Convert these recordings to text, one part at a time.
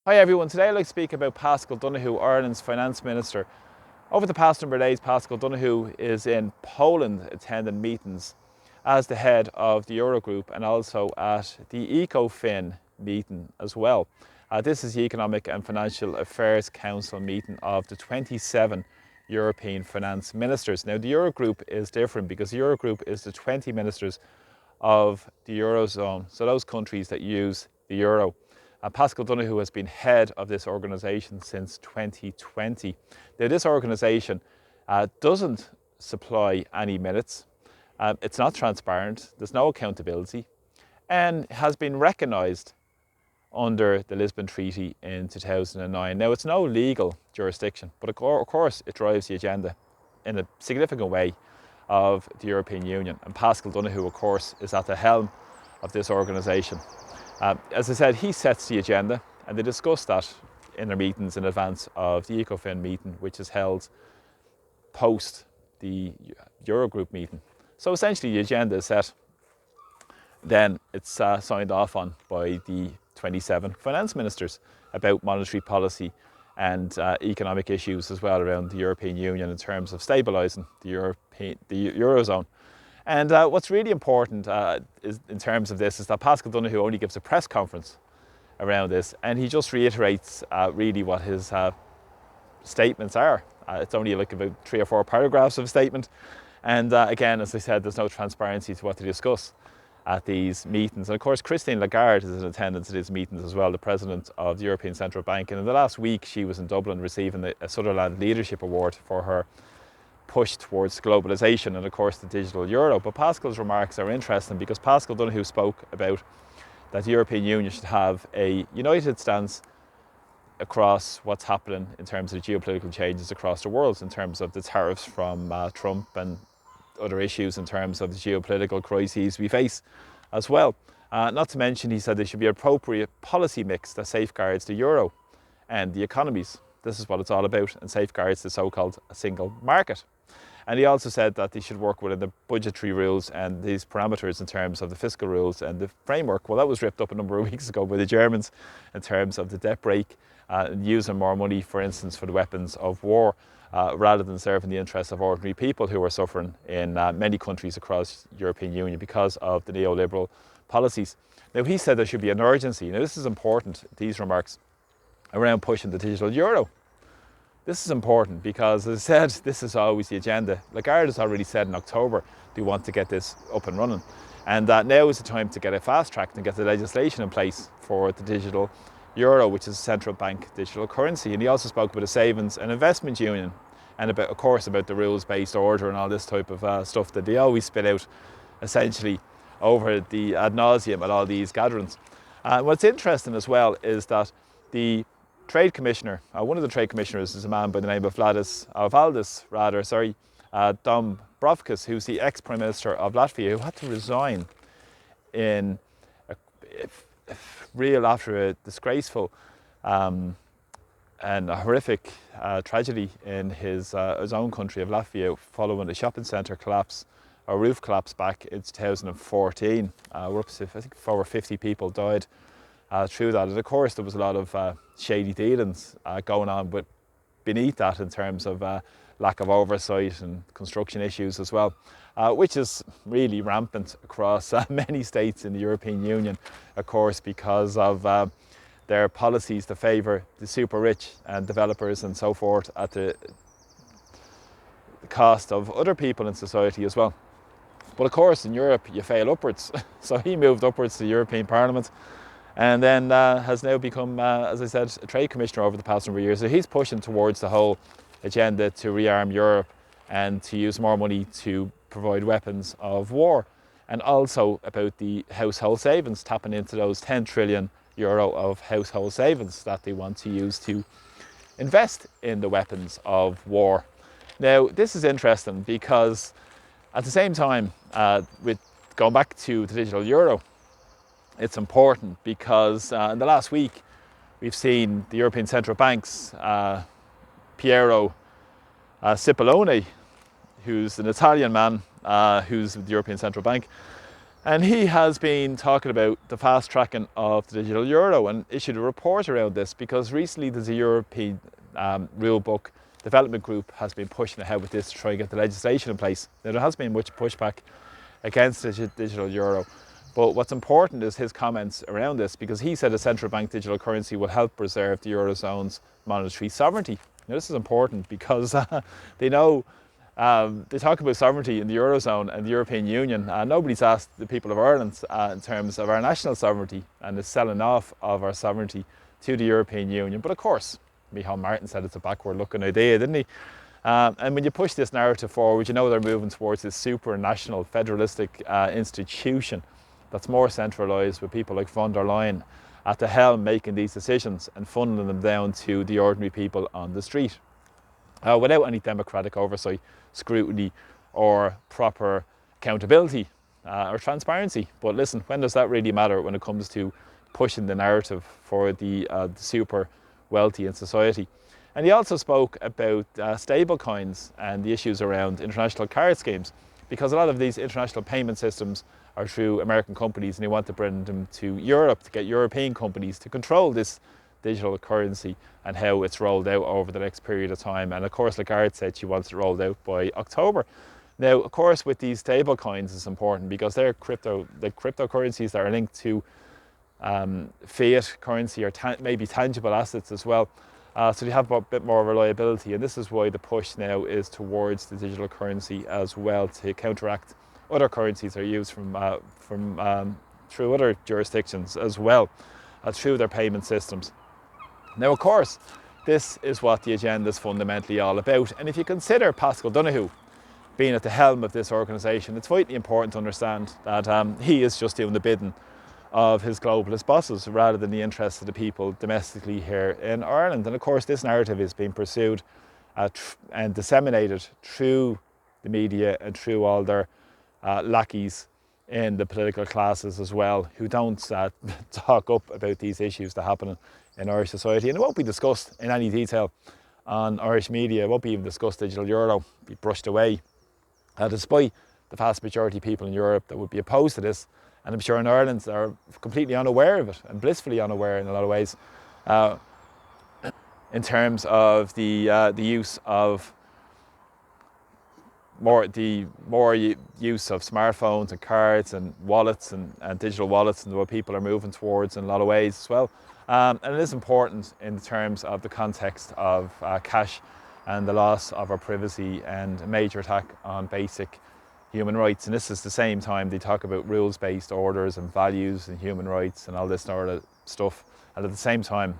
Hi everyone, today I'd like to speak about Paschal Donohoe, Ireland's Finance Minister. Over the past number of days, Paschal Donohoe is in Poland attending meetings as the head of the Eurogroup and also at the ECOFIN meeting as well. This is the Economic and Financial Affairs Council meeting of the 27 European finance ministers. Now the Eurogroup is different because the Eurogroup is the 20 ministers of the Eurozone, so those countries that use the Euro. Paschal Donohoe has been head of this organisation since 2020. Now this organisation doesn't supply any minutes, it's not transparent, there's no accountability, and has been recognised under the Lisbon Treaty in 2009. Now it's no legal jurisdiction, but of course it drives the agenda in a significant way of the European Union, and Paschal Donohoe of course is at the helm of this organisation. As I said, he sets the agenda, and they discuss that in their meetings in advance of the ECOFIN meeting, which is held post the Eurogroup meeting. So essentially the agenda is set, then it's signed off on by the 27 finance ministers about monetary policy and economic issues as well around the European Union in terms of stabilising the Eurozone. And what's really important is, in terms of this, is that Paschal Donohoe only gives a press conference around this, and he just reiterates really what his statements are. It's only like about 3 or 4 paragraphs of a statement, and again, as I said, there's no transparency to what they discuss at these meetings. And of course, Christine Lagarde is in attendance at these meetings as well, the president of the European Central Bank, and in the last week she was in Dublin receiving a Sutherland Leadership Award for her push towards globalisation and of course the digital euro. But Paschal's remarks are interesting because Paschal Donohoe spoke about that the European Union should have a united stance across what's happening in terms of geopolitical changes across the world, in terms of the tariffs from Trump and other issues in terms of the geopolitical crises we face as well. Not to mention, he said there should be an appropriate policy mix that safeguards the euro and the economies. This is what it's all about, and safeguards the so-called single market. And he also said that they should work within the budgetary rules and these parameters in terms of the fiscal rules and the framework. Well, that was ripped up a number of weeks ago by the Germans in terms of the debt brake and using more money, for instance, for the weapons of war, rather than serving the interests of ordinary people who are suffering in many countries across the European Union because of the neoliberal policies. Now, he said there should be an urgency. Now, this is important, these remarks, around pushing the digital euro. This is important because, as I said, this is always the agenda. Lagarde has already said in October they want to get this up and running. And now is the time to get it fast-tracked and get the legislation in place for the digital euro, which is a central bank digital currency. And he also spoke about a savings and investment union and, about, of course, about the rules-based order and all this type of stuff that they always spit out, essentially, over the ad nauseum at all these gatherings. What's interesting as well is that the Trade Commissioner, one of the Trade Commissioners is a man by the name of Valdis Dombrovskis, who's the ex-Prime Minister of Latvia, who had to resign in after a disgraceful and a horrific tragedy in his own country of Latvia following a shopping centre collapse, a roof collapse back in 2014. We're up to, I think, over 50 people died through that. And of course there was a lot of shady dealings going on but beneath that in terms of lack of oversight and construction issues as well, which is really rampant across many states in the European Union, of course, because of their policies to favour the super rich and developers and so forth at the cost of other people in society as well. But of course in Europe you fail upwards. So he moved upwards to the European Parliament and then has now become, as I said, a trade commissioner over the past number of years. So he's pushing towards the whole agenda to rearm Europe and to use more money to provide weapons of war. And also about the household savings, tapping into those 10 trillion euro of household savings that they want to use to invest in the weapons of war. Now, this is interesting because at the same time, with going back to the digital euro, it's important because in the last week we've seen the European Central Bank's Piero Cipollone, who's an Italian man who's with the European Central Bank, And he has been talking about the fast tracking of the digital euro and issued a report around this, because recently there's a European rule book development group has been pushing ahead with this to try and get the legislation in place. Now, there has been much pushback against the digital euro, but what's important is his comments around this, because he said a central bank digital currency will help preserve the eurozone's monetary sovereignty. Now, this is important because they know they talk about sovereignty in the Eurozone and the European Union. Nobody's asked the people of Ireland in terms of our national sovereignty and the selling off of our sovereignty to the European Union. But of course, Micheál Martin said it's a backward-looking idea, didn't he? And when you push this narrative forward, you know they're moving towards this supranational federalistic institution that's more centralised, with people like von der Leyen at the helm making these decisions and funneling them down to the ordinary people on the street. Without any democratic oversight, scrutiny or proper accountability or transparency. But listen, when does that really matter when it comes to pushing the narrative for the super wealthy in society? And he also spoke about stable coins and the issues around international card schemes, because a lot of these international payment systems are through American companies, and they want to bring them to Europe to get European companies to control this digital currency and how it's rolled out over the next period of time. And of course, Lagarde said she wants it rolled out by October. Now, of course, with these stable coins, it's important because they're cryptocurrencies that are linked to fiat currency or maybe tangible assets as well. So they have a bit more reliability, and this is why the push now is towards the digital currency as well, to counteract other currencies that are used through other jurisdictions as well, through their payment systems. Now, of course, this is what the agenda is fundamentally all about. And if you consider Paschal Donohoe being at the helm of this organisation, it's vitally important to understand that he is just doing the bidding of his globalist bosses rather than the interests of the people domestically here in Ireland. And of course, this narrative is being pursued and disseminated through the media and through all their lackeys in the political classes as well, who don't talk up about these issues that happen in Irish society. And it won't be discussed in any detail on Irish media. It won't be even discussed. Digital euro be brushed away, despite the vast majority of people in Europe that would be opposed to this. And I'm sure in Ireland are completely unaware of it, and blissfully unaware in a lot of ways, in terms of the use of more use of smartphones and cards and wallets and digital wallets, and what people are moving towards in a lot of ways as well. And it is important in terms of the context of cash and the loss of our privacy and a major attack on basic human rights. And this is the same time they talk about rules-based orders and values and human rights and all this sort of stuff. And at the same time,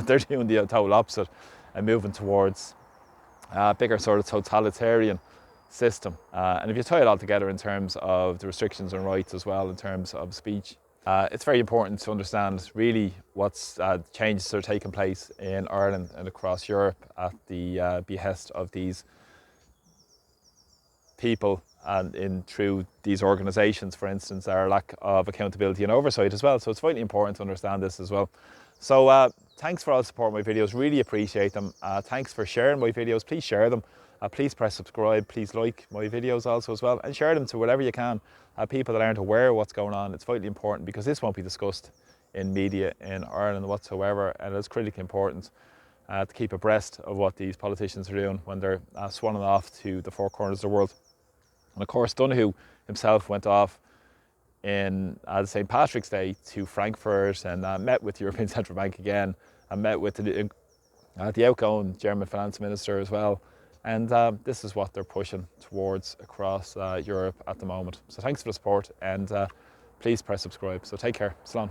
they're doing the total opposite and moving towards a bigger sort of totalitarian system. And if you tie it all together in terms of the restrictions on rights as well, in terms of speech, it's very important to understand really what's changes that are taking place in Ireland and across Europe at the behest of these people and through these organisations, for instance, our lack of accountability and oversight as well. So it's vitally important to understand this as well. So thanks for all the support of my videos, really appreciate them. Thanks for sharing my videos, please share them. Please press subscribe, please like my videos also as well, and share them to wherever you can. People that aren't aware of what's going on. It's vitally important because this won't be discussed in media in Ireland whatsoever, and it's critically important to keep abreast of what these politicians are doing when they're swanning off to the four corners of the world. And of course, Donohoe himself went off in St. Patrick's Day to Frankfurt and met with the European Central Bank again, and met with the outgoing German finance minister as well. And this is what they're pushing towards across Europe at the moment. So thanks for the support, and please press subscribe. So take care. Slán.